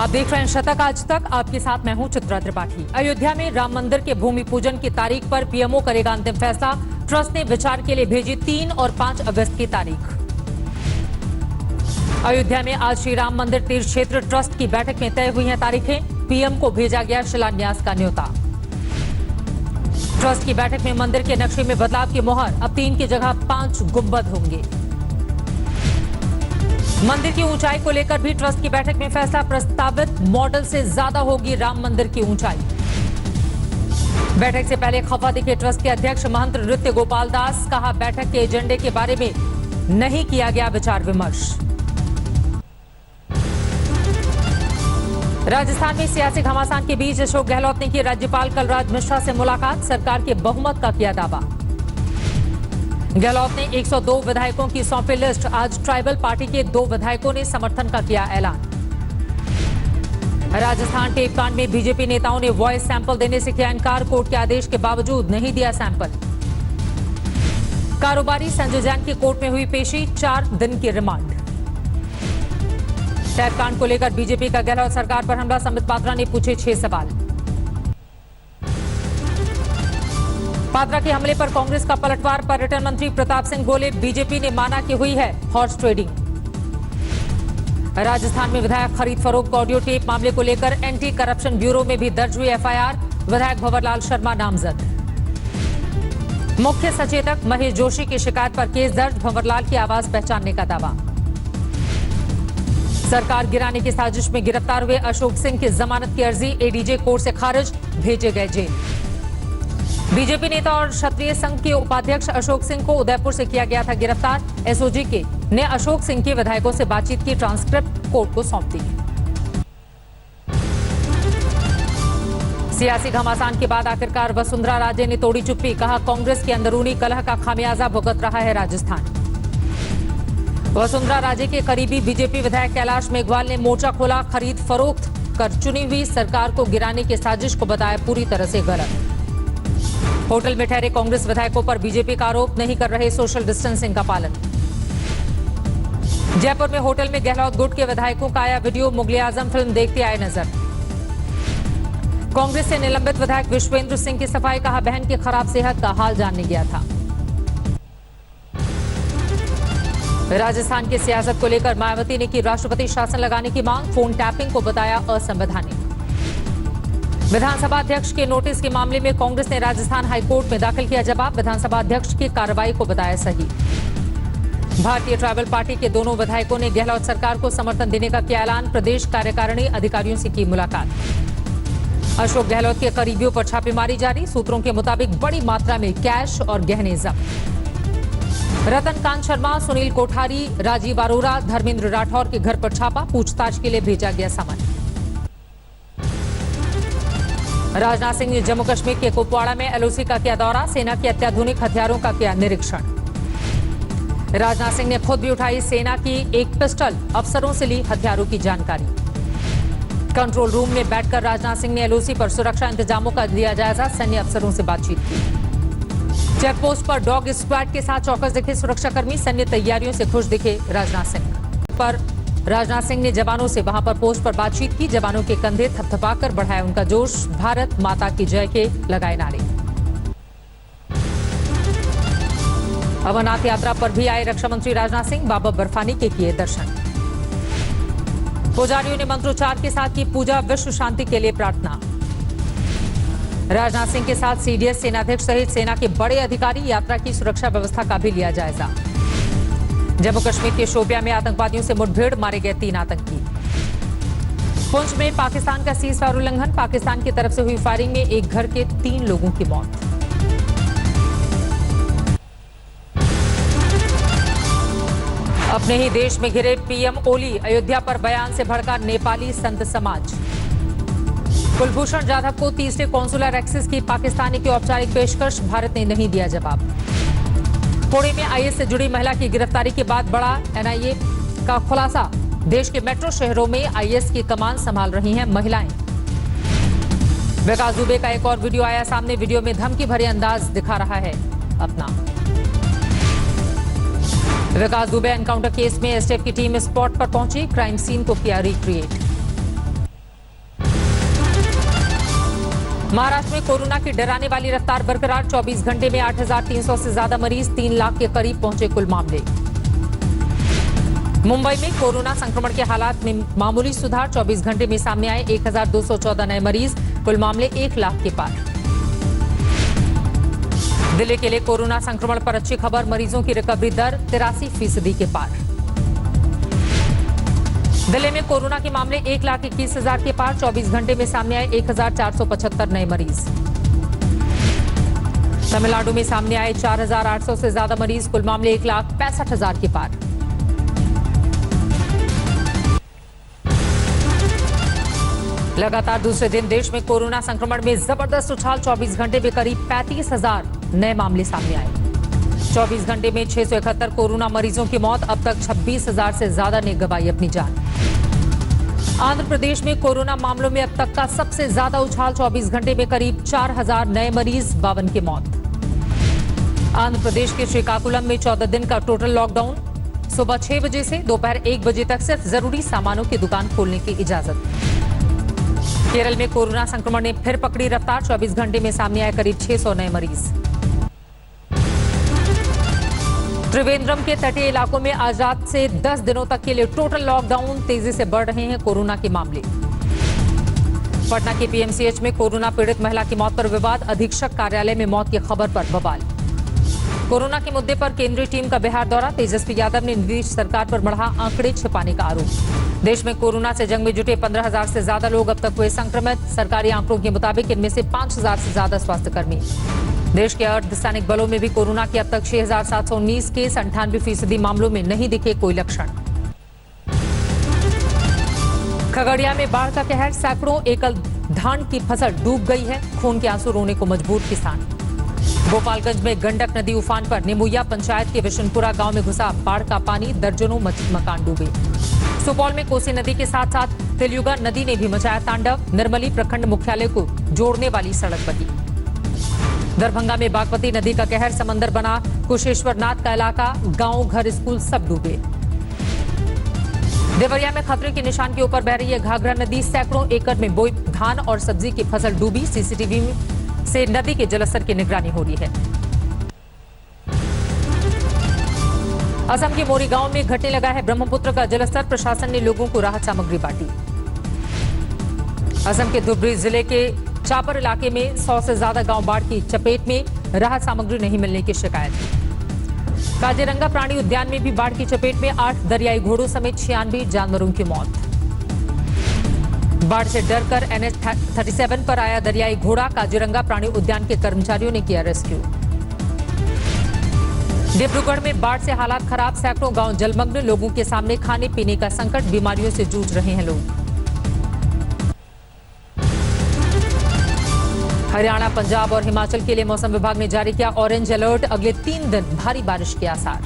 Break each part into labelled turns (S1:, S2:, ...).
S1: आप देख रहे हैं शतक आज तक। आपके साथ मैं हूं चित्रा त्रिपाठी। अयोध्या में राम मंदिर के भूमि पूजन की तारीख पर पीएमओ करेगा अंतिम फैसला। ट्रस्ट ने विचार के लिए भेजी 3 और 5 अगस्त की तारीख। अयोध्या में आज श्री राम मंदिर तीर्थ क्षेत्र ट्रस्ट की बैठक में तय हुई हैं तारीखें। पीएम को भेजा गया शिलान्यास का न्योता। ट्रस्ट की बैठक में मंदिर के नक्शे में बदलाव की मुहर। अब 3 की जगह 5 गुंबद होंगे। मंदिर की ऊंचाई को लेकर भी ट्रस्ट की बैठक में फैसला। प्रस्तावित मॉडल से ज्यादा होगी राम मंदिर की ऊंचाई। बैठक से पहले खफा दिखे ट्रस्ट के अध्यक्ष महंत नृत्य गोपाल दास। कहा, बैठक के एजेंडे के बारे में नहीं किया गया विचार विमर्श। राजस्थान में सियासी घमासान के बीच अशोक गहलोत ने की राज्यपाल कलराज मिश्रा से मुलाकात। सरकार के बहुमत का किया दावा। गहलोत ने 102 विधायकों की सौंपी लिस्ट। आज ट्राइबल पार्टी के 2 विधायकों ने समर्थन का किया ऐलान। राजस्थान टेप कांड में बीजेपी नेताओं ने वॉइस सैंपल देने से किया इनकार। कोर्ट के आदेश के बावजूद नहीं दिया सैंपल। कारोबारी संजय जैन की कोर्ट में हुई पेशी। 4 दिन की रिमांड। टेप कांड को लेकर बीजेपी का गहलोत सरकार पर हमला। संबित पात्रा ने पूछे 6 सवाल। पात्रा के हमले पर कांग्रेस का पलटवार। पर्यटन मंत्री प्रताप सिंह बोले, बीजेपी ने माना कि हुई है हॉर्स ट्रेडिंग। राजस्थान में विधायक खरीद फरोख्त ऑडियो टेप मामले को लेकर एंटी करप्शन ब्यूरो में भी दर्ज हुई एफआईआर। विधायक भंवरलाल शर्मा नामजद। मुख्य सचेतक महेश जोशी की शिकायत पर केस दर्ज। भंवरलाल की आवाज पहचानने का दावा। सरकार गिराने की साजिश में गिरफ्तार हुए अशोक सिंह की जमानत की अर्जी एडीजे कोर्ट से खारिज। भेजे गए जेल। बीजेपी नेता और क्षत्रिय संघ के उपाध्यक्ष अशोक सिंह को उदयपुर से किया गया था गिरफ्तार। एसओजी के ने अशोक सिंह के विधायकों से बातचीत की ट्रांसक्रिप्ट कोर्ट को सौंप दी। सियासी घमासान के बाद आखिरकार वसुंधरा राजे ने तोड़ी चुप्पी। कहा, कांग्रेस के अंदरूनी कलह का खामियाजा भुगत रहा है राजस्थान। वसुंधरा राजे के करीबी बीजेपी विधायक कैलाश मेघवाल ने मोर्चा खोला। खरीद फरोख्त कर चुनी हुई सरकार को गिराने की साजिश को बताया पूरी तरह से गलत। होटल में ठहरे कांग्रेस विधायकों पर बीजेपी का आरोप, नहीं कर रहे सोशल डिस्टेंसिंग का पालन। जयपुर में होटल में गहलोत गुट के विधायकों का आया वीडियो। मुगले आजम फिल्म देखते आए नजर। कांग्रेस से निलंबित विधायक विश्वेंद्र सिंह की सफाई। कहा, बहन की खराब सेहत का हाल जानने गया था। राजस्थान की सियासत को लेकर मायावती ने की राष्ट्रपति शासन लगाने की मांग। फोन टैपिंग को बताया असंवैधानिक। विधानसभा अध्यक्ष के नोटिस के मामले में कांग्रेस ने राजस्थान हाईकोर्ट में दाखिल किया जवाब। विधानसभा अध्यक्ष की कार्रवाई को बताया सही। भारतीय ट्राइबल पार्टी के दोनों विधायकों ने गहलोत सरकार को समर्थन देने का किया ऐलान। प्रदेश कार्यकारिणी अधिकारियों से की मुलाकात। अशोक गहलोत के करीबियों पर छापेमारी जारी। सूत्रों के मुताबिक बड़ी मात्रा में कैश और गहने जब्त। रतन कांत शर्मा, सुनील कोठारी, राजीव अरोरा, धर्मेंद्र राठौर के घर पर छापा। पूछताछ के लिए भेजा गया समन। राजनाथ सिंह ने जम्मू कश्मीर के कुपवाड़ा में एलओसी का किया दौरा। सेना के अत्याधुनिक हथियारों का किया निरीक्षण। राजनाथ सिंह ने खुद भी उठाई सेना की एक पिस्टल। अफसरों से ली हथियारों की जानकारी। कंट्रोल रूम में बैठकर राजनाथ सिंह ने एलओसी पर सुरक्षा इंतजामों का दिया जायजा। सैन्य अफसरों से बातचीत की। चेकपोस्ट पर डॉग स्क्वाड के साथ चौकस दिखे सुरक्षाकर्मी। सैन्य तैयारियों से खुश दिखे राजनाथ सिंह। राजनाथ सिंह ने जवानों से वहां पर पोस्ट पर बातचीत की। जवानों के कंधे थपथपाकर बढ़ाया उनका जोश। भारत माता की जय के लगाए नारे। अमरनाथ यात्रा पर भी आए रक्षा मंत्री राजनाथ सिंह। बाबा बर्फानी के किए दर्शन। पुजारियों ने मंत्रोच्चार के साथ की पूजा। विश्व शांति के लिए प्रार्थना। राजनाथ सिंह के साथ सीडीएस सेनाध्यक्ष सहित सेना के बड़े अधिकारी। यात्रा की सुरक्षा व्यवस्था का भी लिया जायजा। जम्मू कश्मीर के शोपियां में आतंकवादियों से मुठभेड़, मारे गए 3 आतंकी। पुंछ में पाकिस्तान का सीजफायर उल्लंघन। पाकिस्तान की तरफ से हुई फायरिंग में एक घर के 3 लोगों की मौत। अपने ही देश में घिरे पीएम ओली। अयोध्या पर बयान से भड़का नेपाली संत समाज। कुलभूषण जाधव को तीसरे कॉन्सुलर एक्सेस की पाकिस्तानी की औपचारिक पेशकश। भारत ने नहीं दिया जवाब। पुणे में आईएस से जुड़ी महिला की गिरफ्तारी के बाद बड़ा एनआईए का खुलासा। देश के मेट्रो शहरों में आईएस की कमान संभाल रही हैं महिलाएं। विकास दुबे का एक और वीडियो आया सामने। वीडियो में धमकी भरे अंदाज दिखा रहा है अपना। विकास दुबे एनकाउंटर केस में एसटीएफ की टीम स्पॉट पर पहुंची। क्राइम सीन को किया रिक्रिएट। महाराष्ट्र में कोरोना की डराने वाली रफ्तार बरकरार। 24 घंटे में 8,300 से ज्यादा मरीज, 3 लाख के करीब पहुंचे कुल मामले। मुंबई में कोरोना संक्रमण के हालात में मामूली सुधार। 24 घंटे में सामने आए 1,214 नए मरीज, कुल मामले 1 लाख के पार। दिल्ली के लिए कोरोना संक्रमण पर अच्छी खबर, मरीजों की रिकवरी दर 83% के पार। दिल्ली में कोरोना के मामले 1,21,000 के पार। 24 घंटे में सामने आए 1,475 नए मरीज। तमिलनाडु में सामने आए 4,800 से ज्यादा मरीज, कुल मामले 1,65,000 के पार। लगातार दूसरे दिन देश में कोरोना संक्रमण में जबरदस्त उछाल। 24 घंटे में करीब 35,000 नए मामले सामने आए। 24 घंटे में 671 कोरोना मरीजों की मौत। अब तक 26,000 से ज्यादा ने गंवाई अपनी जान। आंध्र प्रदेश में कोरोना मामलों में अब तक का सबसे ज्यादा उछाल। 24 घंटे में करीब 4,000 नए मरीज, 52 की मौत। आंध्र प्रदेश के श्रीकाकुलम में 14 दिन का टोटल लॉकडाउन। सुबह 6 बजे से दोपहर 1 बजे तक सिर्फ जरूरी सामानों की दुकान खोलने की इजाजत। केरल में कोरोना संक्रमण ने फिर पकड़ी रफ्तार। 24 घंटे में सामने आए करीब 600 नए मरीज। त्रिवेंद्रम के तटीय इलाकों में आज रात से 10 दिनों तक के लिए टोटल लॉकडाउन। तेजी से बढ़ रहे हैं कोरोना के मामले। पटना के पीएमसीएच में कोरोना पीड़ित महिला की मौत पर विवाद। अधीक्षक कार्यालय में मौत की खबर पर बवाल। कोरोना के मुद्दे पर केंद्रीय टीम का बिहार दौरा। तेजस्वी यादव ने नीतीश सरकार पर बढ़ा आंकड़े छिपाने का आरोप। देश में कोरोना से जंग में जुटे 15,000 से ज्यादा लोग अब तक हुए संक्रमित। सरकारी आंकड़ों के मुताबिक इनमें से 5,000 से ज्यादा स्वास्थ्यकर्मी। देश के अर्धसैनिक बलों में भी कोरोना के अब तक 6,719 केस। 98% मामलों में नहीं दिखे कोई लक्षण। खगड़िया में बाढ़ का कहर। सैकड़ों एकड़ धान की फसल डूब गई है। खून के आंसू रोने को मजबूर किसान। गोपालगंज में गंडक नदी उफान पर। निमुया पंचायत के विशनपुरा गांव में घुसा बाढ़ का पानी। दर्जनों मकान डूबे। सुपौल में कोसी नदी के साथ साथ तिलयुगा नदी ने भी मचाया तांडव। निर्मली प्रखंड मुख्यालय को जोड़ने वाली सड़क बनी। दरभंगा में बागमती नदी का कहर। समंदर बना कुशेश्वरनाथ का इलाका। गांव, घर, स्कूल सब डूबे। देवरिया में खतरे के निशान के ऊपर बह रही है घाघरा नदी। सैकड़ों एकड़ में बोई धान और सब्जी की फसल डूबी। सीसीटीवी से नदी के जलस्तर की निगरानी हो रही है। असम के मोरी गांव में घटने लगा है ब्रह्मपुत्र का जलस्तर। प्रशासन ने लोगों को राहत सामग्री बांटी। असम के धुबरी जिले के चापर इलाके में 100 से ज्यादा गांव बाढ़ की चपेट में। राहत सामग्री नहीं मिलने की शिकायत। काजीरंगा प्राणी उद्यान में भी बाढ़ की चपेट में। 8 दरियाई घोड़ों समेत 96 जानवरों की मौत। बाढ़ से डरकर NH-37 पर आया दरियाई घोड़ा। काजीरंगा प्राणी उद्यान के कर्मचारियों ने किया रेस्क्यू। डिब्रूगढ़ में बाढ़ से हालात खराब। सैकड़ों गांव जलमग्न। लोगों के सामने खाने पीने का संकट। बीमारियों से जूझ रहे हैं लोग। हरियाणा, पंजाब और हिमाचल के लिए मौसम विभाग ने जारी किया ऑरेंज अलर्ट। अगले 3 दिन भारी बारिश के आसार।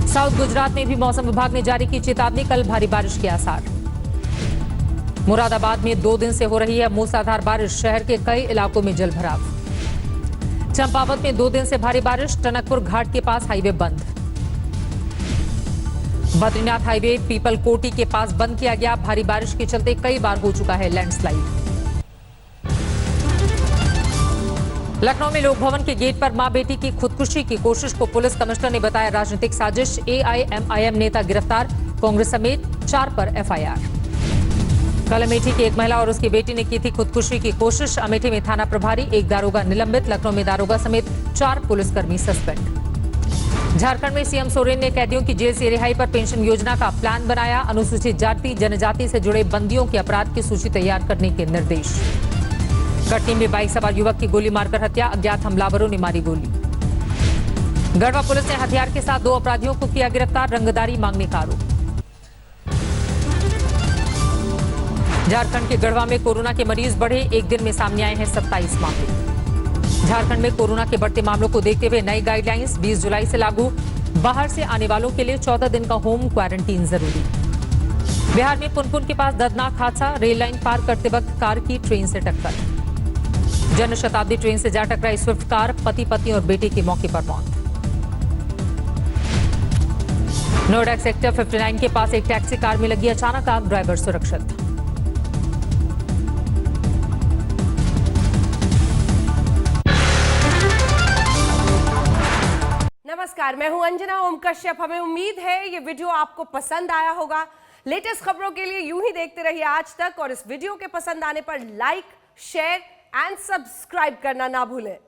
S1: साउथ गुजरात में भी मौसम विभाग ने जारी की चेतावनी। कल भारी बारिश के आसार। मुरादाबाद में 2 दिन से हो रही है मूसलाधार बारिश। शहर के कई इलाकों में जलभराव। चंपावत में 2 दिन से भारी बारिश। टनकपुर घाट के पास हाईवे बंद। बद्रीनाथ हाईवे पीपल कोटी के पास बंद किया गया। भारी बारिश के चलते कई बार हो चुका है लैंडस्लाइड। लखनऊ में लोक भवन के गेट पर मां बेटी की खुदकुशी की कोशिश को पुलिस कमिश्नर ने बताया राजनीतिक साजिश। AIMIM नेता गिरफ्तार। कांग्रेस समेत 4 पर FIR। कल अमेठी की एक महिला और उसकी बेटी ने की थी खुदकुशी की कोशिश। अमेठी में थाना प्रभारी, एक दारोगा निलंबित। लखनऊ में दारोगा समेत 4 पुलिसकर्मी सस्पेंड। झारखंड में सीएम सोरेन ने कैदियों की जेल से रिहाई पर पेंशन योजना का प्लान बनाया। अनुसूचित जाति जनजाति से जुड़े बंदियों के अपराध की सूची तैयार करने के निर्देश। कटनी में बाइक सवार युवक की गोली मारकर हत्या। अज्ञात हमलावरों ने मारी गोली। गढ़वा पुलिस ने हथियार के साथ 2 अपराधियों को किया गिरफ्तार। रंगदारी मांगने का आरोप। झारखंड के गढ़वा में कोरोना के मरीज बढ़े। एक दिन में सामने आए हैं 27 मामले। झारखंड में कोरोना के बढ़ते मामलों को देखते हुए नई गाइडलाइंस 20 जुलाई से लागू। बाहर से आने वालों के लिए 14 दिन का होम क्वारंटीन जरूरी। बिहार में पुनपुन के पास दर्दनाक हादसा। रेल लाइन पार करते वक्त कार की ट्रेन से टक्कर। जन शताब्दी ट्रेन से जा टकराई स्विफ्ट कार। पति पत्नी और बेटे की मौके पर मौत। नोएडा सेक्टर 59 के पास एक टैक्सी कार में लगी अचानक आग। ड्राइवर सुरक्षित।
S2: नमस्कार, मैं हूं अंजना ओम कश्यप। हमें उम्मीद है ये वीडियो आपको पसंद आया होगा। लेटेस्ट खबरों के लिए यूं ही देखते रहिए आज तक, और इस वीडियो के पसंद आने पर लाइक, शेयर एंड सब्सक्राइब करना ना भूलें।